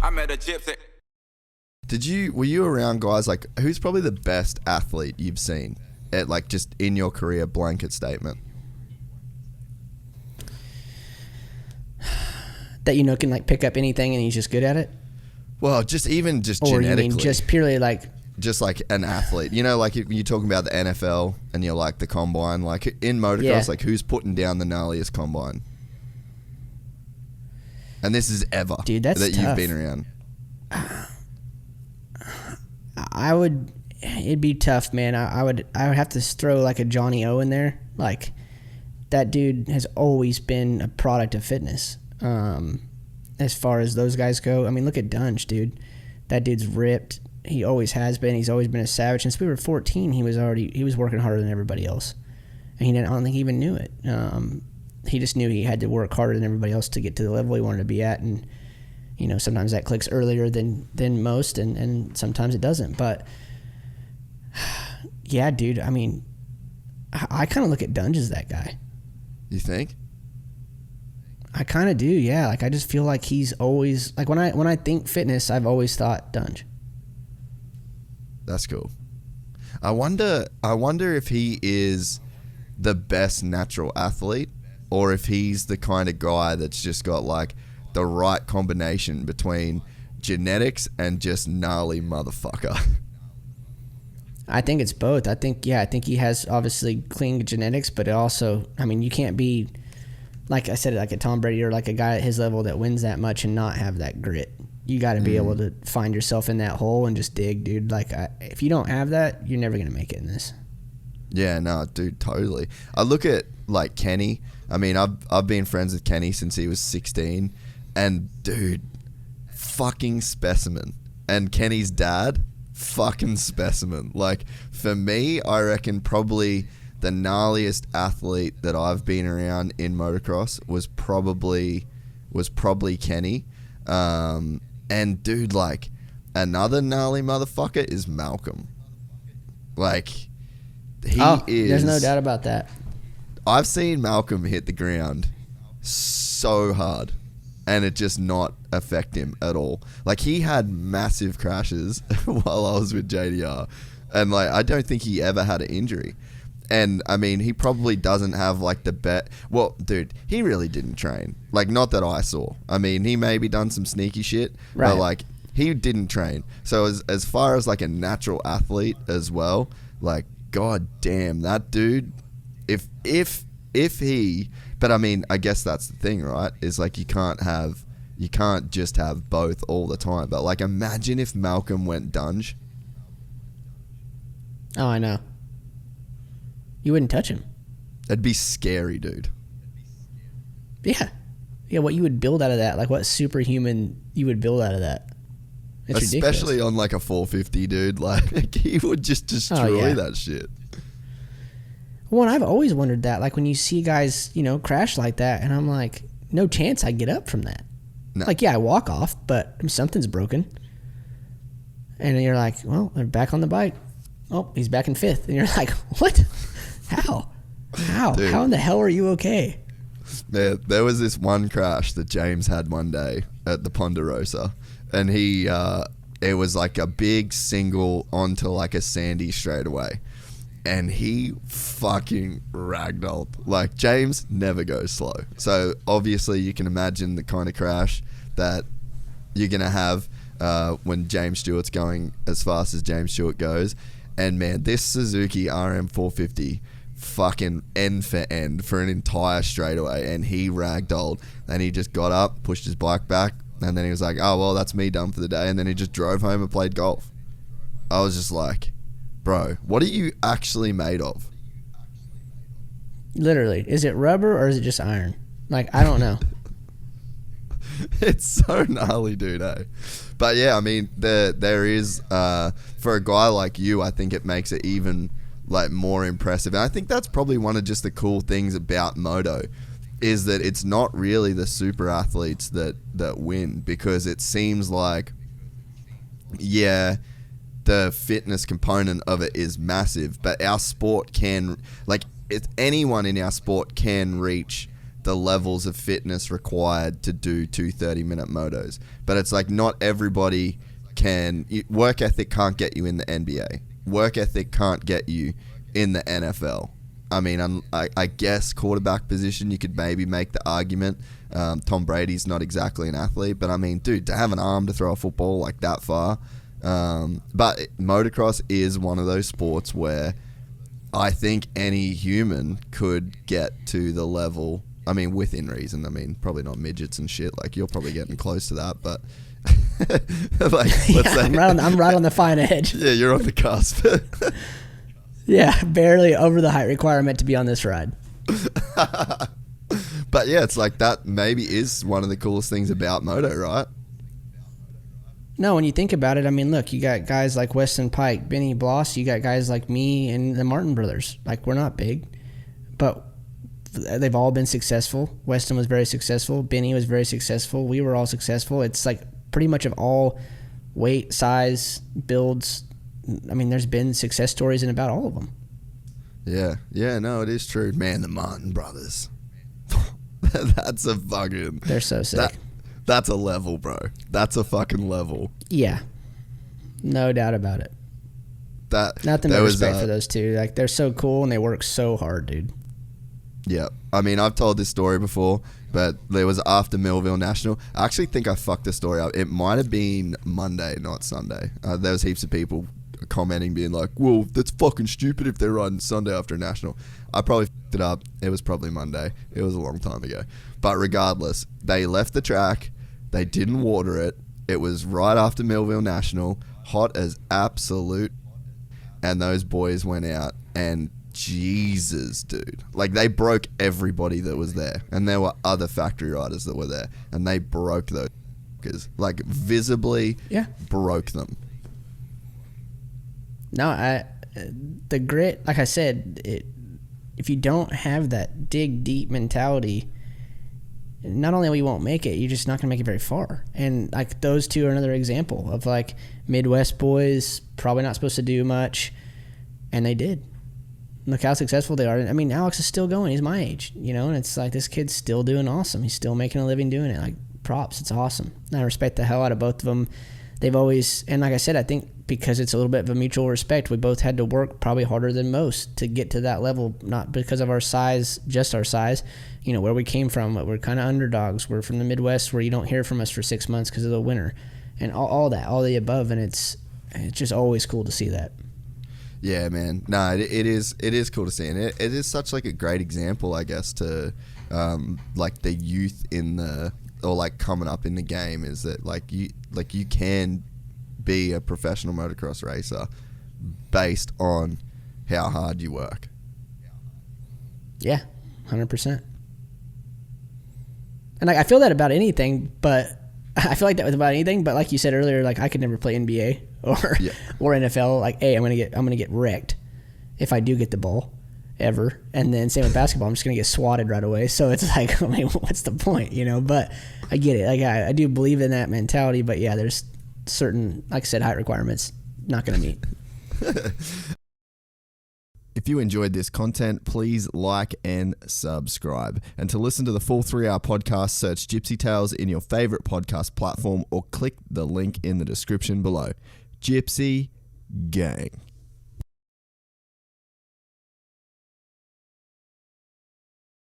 I met a gypsy. Were you around guys like, who's probably the best athlete you've seen at like just in your career, blanket statement? That can like pick up anything and he's just good at it? Well, just or genetically. You mean just purely like... Just like an athlete. Like if you're talking about the NFL and you're like the combine, like in motocross, like who's putting down the gnarliest combine? And this is ever Dude, that's that tough. you've been around. It'd be tough, man. I would have to throw like a Johnny O in there. Like that dude has always been a product of fitness. As far as those guys go, I mean, look at Dunge, dude. That dude's ripped. He always has been. He's always been a savage. Since we were 14, he was working harder than everybody else, and I don't think he even knew it. He just knew he had to work harder than everybody else to get to the level he wanted to be at, and sometimes that clicks earlier than most, and sometimes it doesn't. But yeah, dude. I mean, I kind of look at Dunge as that guy. You think? I kind of do, yeah. Like I just feel like he's always like when I think fitness, I've always thought Dunge. That's cool. I wonder if he is the best natural athlete or if he's the kind of guy that's just got like the right combination between genetics and just gnarly motherfucker. I think it's both. I think he has obviously clean genetics, but it also, I mean, you can't be, like I said, like a Tom Brady or like a guy at his level that wins that much and not have that grit. You got to be able to find yourself in that hole and just dig, dude. Like, if you don't have that, you're never going to make it in this. Yeah, no, dude, totally. I look at, like, Kenny. I mean, I've been friends with Kenny since he was 16. And, dude, fucking specimen. And Kenny's dad, fucking specimen. Like, for me, I reckon probably the gnarliest athlete that I've been around in motocross was probably Kenny. And dude, like, another gnarly motherfucker is Malcolm. Like, he is... There's no doubt about that. I've seen Malcolm hit the ground so hard and it just not affect him at all. Like, he had massive crashes while I was with JDR. And, like, I don't think he ever had an injury. And, I mean, he probably doesn't have, like, the bet. Well, dude, he really didn't train. Like, not that I saw. I mean, he maybe done some sneaky shit. Right. But, like, he didn't train. So, as far as, like, a natural athlete as well, like, god damn, that dude, if he... But, I mean, I guess that's the thing, right? Is, like, you can't just have both all the time. But, like, imagine if Malcolm went Dunge. Oh, I know. You wouldn't touch him. That'd be scary, dude. Yeah. Yeah, what you would build out of that, like what superhuman you would build out of that. It's especially ridiculous. On like a 450, dude. Like, he would just destroy that shit. Well, and I've always wondered that. Like, when you see guys, crash like that, and I'm like, no chance I get up from that. No. Like, yeah, I walk off, but something's broken. And you're like, well, they're back on the bike. Oh, he's back in fifth. And you're like, what? How? Dude. How in the hell are you okay? There was this one crash that James had one day at the Ponderosa, and he it was like a big single onto like a sandy straightaway, and he fucking ragdolled. Like, James never goes slow, so obviously you can imagine the kind of crash that you're gonna have when James Stewart's going as fast as James Stewart goes. And man, this Suzuki RM450 fucking end for end for an entire straightaway, and he ragdolled, and he just got up, pushed his bike back, and then he was like, oh well, that's me done for the day, and then he just drove home and played golf. I was just like, bro, what are you actually made of? Literally, is it rubber or is it just iron? Like, I don't know. It's so gnarly, dude, eh? But yeah, I mean, there is, for a guy like you, I think it makes it even like more impressive. And I think that's probably one of just the cool things about moto, is that it's not really the super athletes that win, because it seems like, yeah, the fitness component of it is massive, but our sport can, like, anyone in our sport can reach the levels of fitness required to do 2 30-minute motos. But it's like not everybody can. Work ethic can't get you in the NBA. Work ethic can't get you in the NFL. I mean, I guess quarterback position, you could maybe make the argument. Tom Brady's not exactly an athlete, but I mean, dude, to have an arm to throw a football like that far. But motocross is one of those sports where I think any human could get to the level. I mean, within reason. I mean, probably not midgets and shit. Like, you're probably getting close to that, but like, let's say, I'm right on the fine edge. Yeah, you're on the cusp. Yeah, barely over the height requirement to be on this ride. But yeah, it's like that maybe is one of the coolest things about moto, right? No, when you think about it, I mean, look, you got guys like Weston Pike, Benny Bloss, you got guys like me and the Martin brothers. Like, we're not big, but they've all been successful. Weston was very successful. Benny was very successful. We were all successful. It's like pretty much of all weight, size, builds. I mean, there's been success stories in about all of them. Yeah, no, it is true. Man, the Martin brothers. That's a fucking... They're so sick. That's a level, bro. That's a fucking level. Yeah. No doubt about it. Nothing but respect for those two. Like, they're so cool and they work so hard, dude. Yeah. I mean, I've told this story before, but there was after Millville National. I actually think I fucked the story up. It might have been Monday, not Sunday. There was heaps of people commenting, being like, well, that's fucking stupid if they're riding Sunday after a national. I probably fucked it up. It was probably Monday. It was a long time ago. But regardless, they left the track. They didn't water it. It was right after Millville National, hot as absolute. And those boys went out and Jesus, dude. Like, they broke everybody that was there. And there were other factory riders that were there. And they broke those fuckers. Like, visibly broke them. No, the grit, like I said, if you don't have that dig deep mentality, not only we won't make it, you're just not going to make it very far. And like, those two are another example of like Midwest boys, probably not supposed to do much, and they did. Look how successful they are. I mean, Alex is still going. He's my age, you know, and it's like, this kid's still doing awesome. He's still making a living doing it. Like, props. It's awesome. And I respect the hell out of both of them. They've always, and like I said, I think because it's a little bit of a mutual respect, we both had to work probably harder than most to get to that level, not because of our size, just our size, you know, where we came from. We're kind of underdogs. We're from the Midwest, where you don't hear from us for 6 months because of the winter, and all that, all the above. And it's just always cool to see that. Yeah, man. No, it is cool to see, and it is such like a great example, I guess, to like the youth in the, or like coming up in the game, is that like you can be a professional motocross racer based on how hard you work. Yeah, 100%. And like, I feel that about anything, but I feel like that was about anything. But like you said earlier, like, I could never play NBA or NFL. Like, I'm gonna get wrecked if I do get the ball ever. And then same with basketball, I'm just gonna get swatted right away. So it's like, I mean, what's the point, you know? But I get it. Like, I do believe in that mentality. But yeah, there's certain, like I said, height requirements not gonna meet. If you enjoyed this content, please like and subscribe. And to listen to the full 3-hour podcast, search Gypsy Tales in your favorite podcast platform or click the link in the description below. Gypsy Gang.